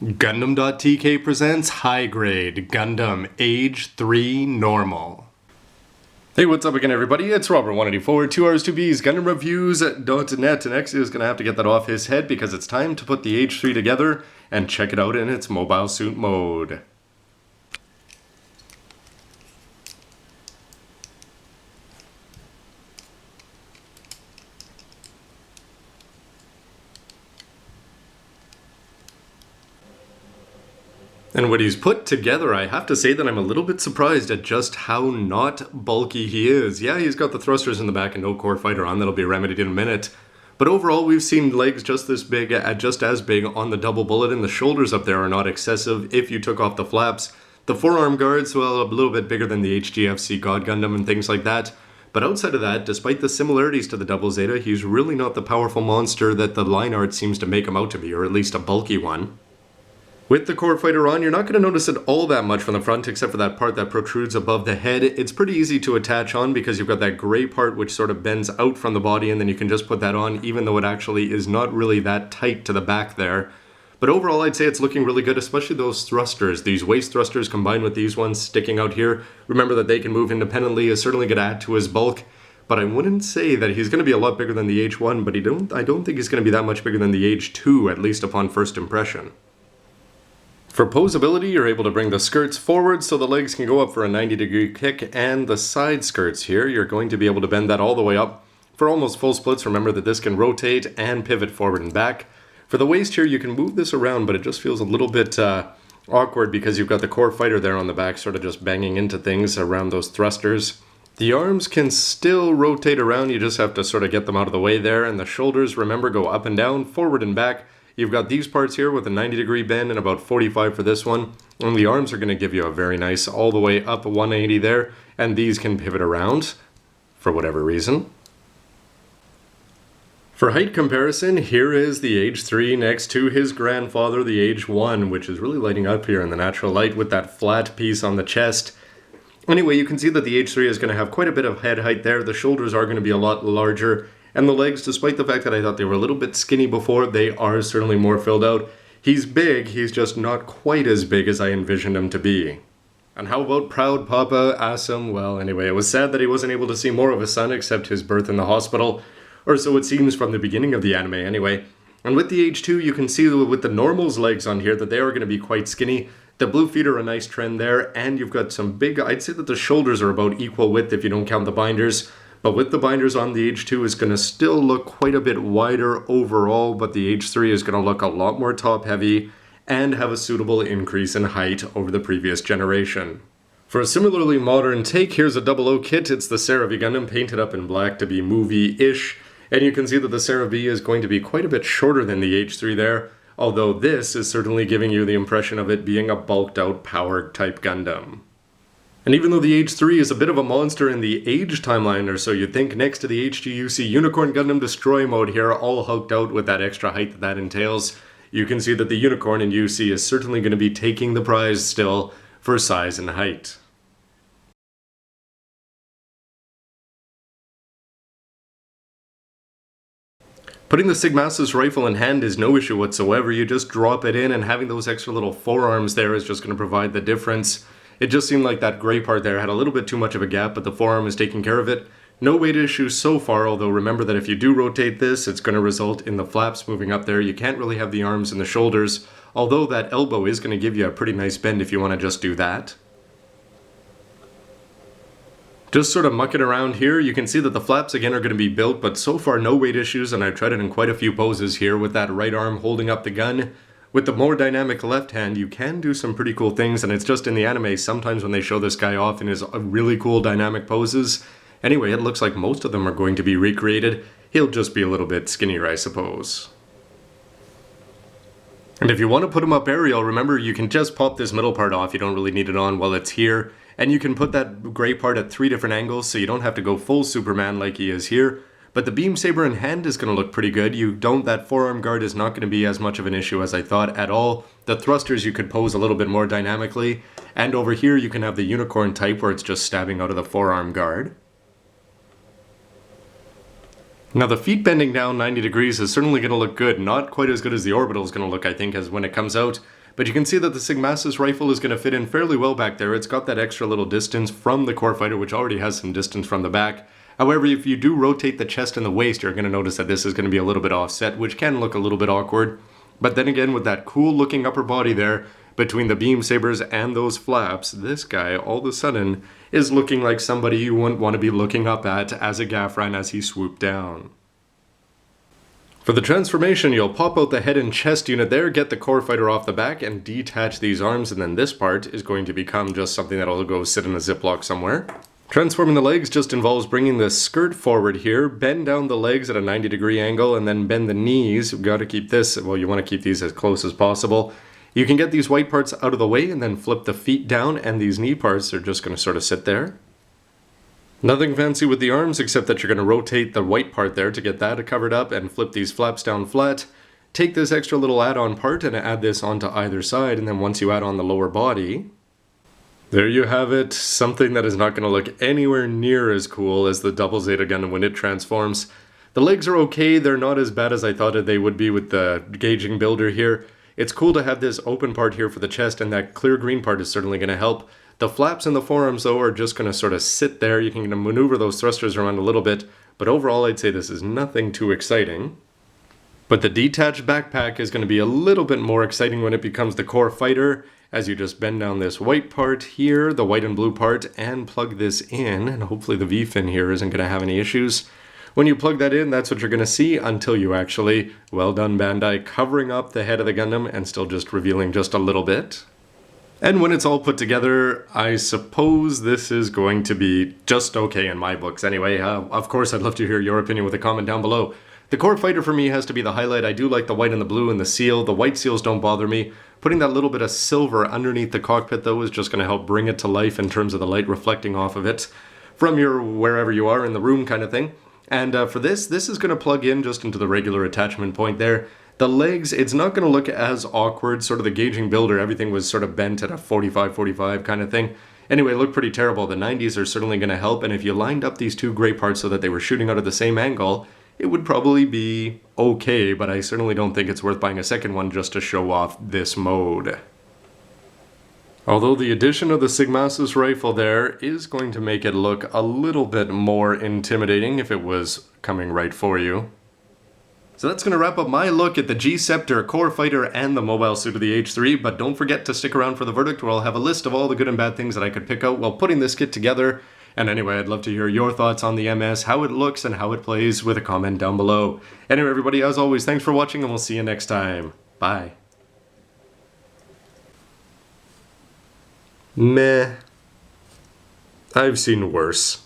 Gundam.tk presents High Grade Gundam Age-3 Normal. Hey, what's up again, everybody? It's Robert184, 2Rs2Bs, Gundam Reviews.net, and X is going to have to get that off his head because it's time to put the Age-3 together and check it out in its mobile suit mode. And when he's put together, I have to say that I'm a little bit surprised at just how not bulky he is. Yeah, he's got the thrusters in the back and no core fighter on, that'll be remedied in a minute. But overall, we've seen legs just this big, just as big on the double bullet, and the shoulders up there are not excessive if you took off the flaps. The forearm guards, well, a little bit bigger than the HGFC God Gundam and things like that. But outside of that, despite the similarities to the Double Zeta, he's really not the powerful monster that the line art seems to make him out to be, or at least a bulky one. With the core fighter on, you're not going to notice it all that much from the front except for that part that protrudes above the head. It's pretty easy to attach on because you've got that gray part which sort of bends out from the body, and then you can just put that on even though it actually is not really that tight to the back there. But overall, I'd say it's looking really good, especially those thrusters. These waist thrusters combined with these ones sticking out here. Remember that they can move independently is certainly going to add to his bulk. But I wouldn't say that he's going to be a lot bigger than the H1, but I don't think he's going to be that much bigger than the H2, at least upon first impression. For posability, you're able to bring the skirts forward so the legs can go up for a 90-degree kick, and the side skirts here, you're going to be able to bend that all the way up. For almost full splits, remember that this can rotate and pivot forward and back. For the waist here, you can move this around, but it just feels a little bit awkward because you've got the core fighter there on the back sort of just banging into things around those thrusters. The arms can still rotate around, you just have to sort of get them out of the way there, and the shoulders, remember, go up and down, forward and back. You've got these parts here with a 90-degree bend and about 45 for this one. And the arms are going to give you a very nice all the way up 180 there. And these can pivot around for whatever reason. For height comparison, here is the Age-3 next to his grandfather, the Age-1, which is really lighting up here in the natural light with that flat piece on the chest. Anyway, you can see that the Age-3 is going to have quite a bit of head height there. The shoulders are going to be a lot larger. And the legs, despite the fact that I thought they were a little bit skinny before, they are certainly more filled out. He's big, he's just not quite as big as I envisioned him to be. And how about proud Papa Assam? Well, anyway, it was sad that he wasn't able to see more of his son except his birth in the hospital. Or so it seems from the beginning of the anime anyway. And with the Age-2, you can see with the Normal's legs on here that they are going to be quite skinny. The blue feet are a nice trend there, and you've got some big, I'd say that the shoulders are about equal width if you don't count the binders. But with the binders on, the Age-2 is going to still look quite a bit wider overall, but the Age-3 is going to look a lot more top-heavy and have a suitable increase in height over the previous generation. For a similarly modern take, here's a 00 kit. It's the Sarah V Gundam painted up in black to be movie-ish, and you can see that the Sarah V is going to be quite a bit shorter than the Age-3 there, although this is certainly giving you the impression of it being a bulked-out power-type Gundam. And even though the Age-3 is a bit of a monster in the Age timeline, or so you'd think, next to the HGUC Unicorn Gundam Destroy mode here, all hulked out with that extra height that entails, you can see that the Unicorn in UC is certainly going to be taking the prize still for size and height. Putting the Sigmasis rifle in hand is no issue whatsoever. You just drop it in, and having those extra little forearms there is just going to provide the difference. It just seemed like that gray part there had a little bit too much of a gap, but the forearm is taking care of it. No weight issues so far, although remember that if you do rotate this, it's going to result in the flaps moving up there. You can't really have the arms and the shoulders, although that elbow is going to give you a pretty nice bend if you want to just do that. Just sort of mucking around here, you can see that the flaps again are going to be built, but so far no weight issues, and I've tried it in quite a few poses here with that right arm holding up the gun. With the more dynamic left hand, you can do some pretty cool things, and it's just in the anime, sometimes when they show this guy off in his really cool dynamic poses. Anyway, it looks like most of them are going to be recreated. He'll just be a little bit skinnier, I suppose. And if you want to put him up aerial, remember you can just pop this middle part off, you don't really need it on while it's here. And you can put that gray part at 3 different angles, so you don't have to go full Superman like he is here. But the beam saber in hand is going to look pretty good. That forearm guard is not going to be as much of an issue as I thought at all. The thrusters you could pose a little bit more dynamically. And over here you can have the unicorn type where it's just stabbing out of the forearm guard. Now the feet bending down 90 degrees is certainly going to look good. Not quite as good as the orbital is going to look, I think, as when it comes out. But you can see that the Sigmasis rifle is going to fit in fairly well back there. It's got that extra little distance from the core fighter, which already has some distance from the back. However, if you do rotate the chest and the waist, you're going to notice that this is going to be a little bit offset, which can look a little bit awkward. But then again, with that cool looking upper body there, between the beam sabers and those flaps, this guy all of a sudden is looking like somebody you wouldn't want to be looking up at as a Gaffran as he swooped down. For the transformation, you'll pop out the head and chest unit there, get the core fighter off the back, and detach these arms, and then this part is going to become just something that'll go sit in a Ziploc somewhere. Transforming the legs just involves bringing the skirt forward here, bend down the legs at a 90-degree angle, and then bend the knees. You've got to keep this, well, you want to keep these as close as possible. You can get these white parts out of the way and then flip the feet down, and these knee parts are just going to sort of sit there. Nothing fancy with the arms except that you're going to rotate the white part there to get that covered up and flip these flaps down flat. Take this extra little add-on part and add this onto either side, and then once you add on the lower body, there you have it. Something that is not going to look anywhere near as cool as the double Zeta Gundam when it transforms. The legs are okay, they're not as bad as I thought they would be with the gauging builder here. It's cool to have this open part here for the chest, and that clear green part is certainly going to help. The flaps and the forearms, though, are just going to sort of sit there. You can maneuver those thrusters around a little bit, but overall I'd say this is nothing too exciting. But the detached backpack is going to be a little bit more exciting when it becomes the core fighter, as you just bend down this white part here, the white and blue part, and plug this in, and hopefully the V-fin here isn't going to have any issues. When you plug that in, that's what you're going to see until you actually, well done Bandai, covering up the head of the Gundam and still just revealing just a little bit. And when it's all put together, I suppose this is going to be just okay in my books anyway. Of course, I'd love to hear your opinion with a comment down below. The core fighter for me has to be the highlight. I do like the white and the blue and the seal. The white seals don't bother me. Putting that little bit of silver underneath the cockpit, though, is just going to help bring it to life in terms of the light reflecting off of it from your wherever you are in the room kind of thing. And for this is going to plug in just into the regular attachment point there. The legs, it's not going to look as awkward, sort of the gauging builder, everything was sort of bent at a 45-45 kind of thing. Anyway, it looked pretty terrible. The 90s are certainly going to help, and if you lined up these two gray parts so that they were shooting out of the same angle, it would probably be okay, but I certainly don't think it's worth buying a second one just to show off this mode. Although the addition of the Sigmasis rifle there is going to make it look a little bit more intimidating if it was coming right for you. So that's going to wrap up my look at the G-Scepter, core fighter, and the mobile suit of the H3, but don't forget to stick around for the verdict where I'll have a list of all the good and bad things that I could pick out while putting this kit together. And anyway, I'd love to hear your thoughts on the MS, how it looks, and how it plays with a comment down below. Anyway, everybody, as always, thanks for watching, and we'll see you next time. Bye. Meh. I've seen worse.